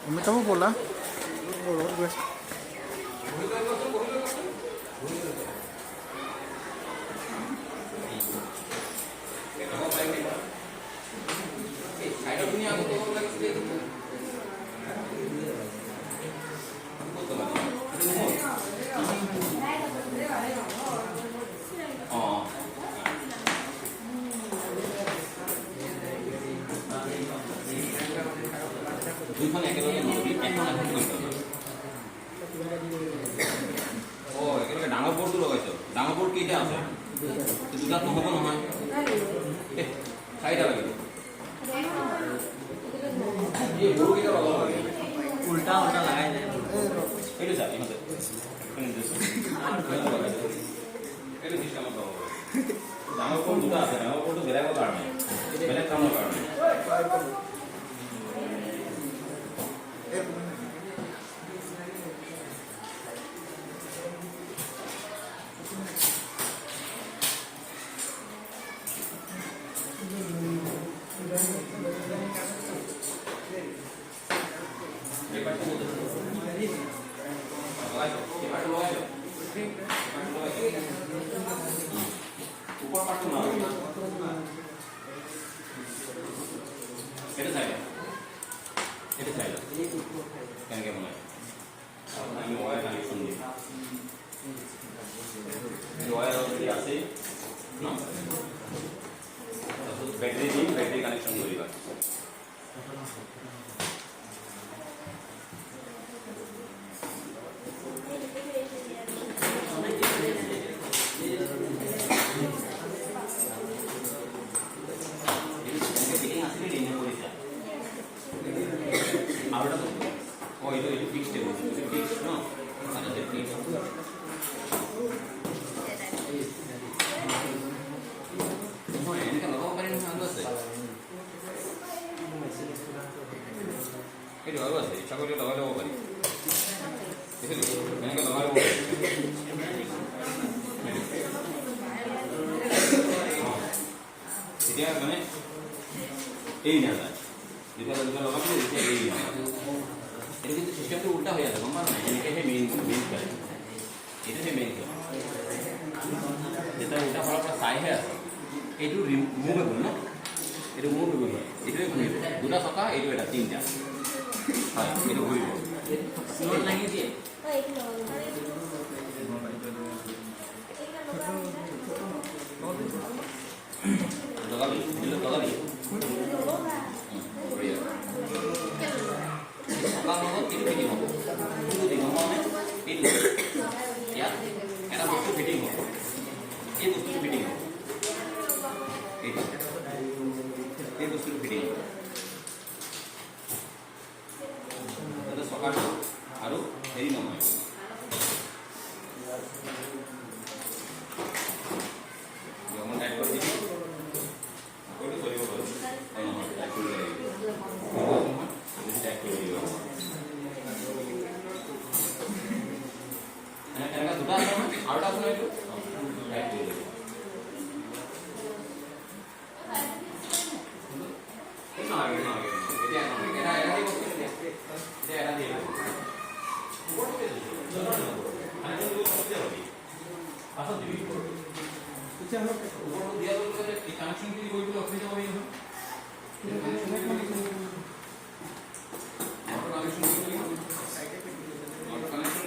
অমিতাভো ব'লা লগত গৈ আছে। দুইখন একেলগে নলবি, এখন এখন কৰি ল'বি। একেলগে ডাঙৰ বৰ্ডটো লগাইছ। ডাঙৰ বৰ্ড কেইটা আছে? দুটাত নহ'ব নহয়, চাৰিটা লাগিব। এই বৰ্ডকেইটা লগাব লাগে, উল্টা উল্টা লগাই যায়। এইটো চা ইহঁতে এইটো চিষ্টেমত লগাব লাগে। ডাঙৰ বৰ্ড দুটা আছে, ডাঙৰ বৰ্ডটো বেলেগৰ কাৰণে, বেলেগ কামৰ কাৰণে। উপর পাঠ্য না এটা চাই এটা চাই কেন কেমন আমি ওয়ার কানেকশন দিই ওয়ার অলরেডি আছে না ব্যাটারি দিই ব্যাটারি কানেকশন করিবা itu fix deh, fix, no, ada fix. Oh ini kan lo kemarin nggak sih? Ini apa sih? Cakap dia lawan apa nih? Ini kan lawan apa? Dia kan ini ada. Jika lawan itu dia ini. এটা কিন্তু সিস্টেমটা উল্টা হয়ে যাবে সম্ভব না এটাকে main করে এটাকে মেইন করে যেটা উল্টা হওয়ার পর সাই হয়ে আছে এইটো রিমুভেবল না এটা রিমুভেবল হয় এটাকে ঘুরিব দুটা চকা এইটো এটা তিনটা হয় এটা ঘুরিব স্লোট লাগিয়ে দিয়ে লগাবি লগাবি Kalau mau kita bikin apa? Itu di mana? Itu.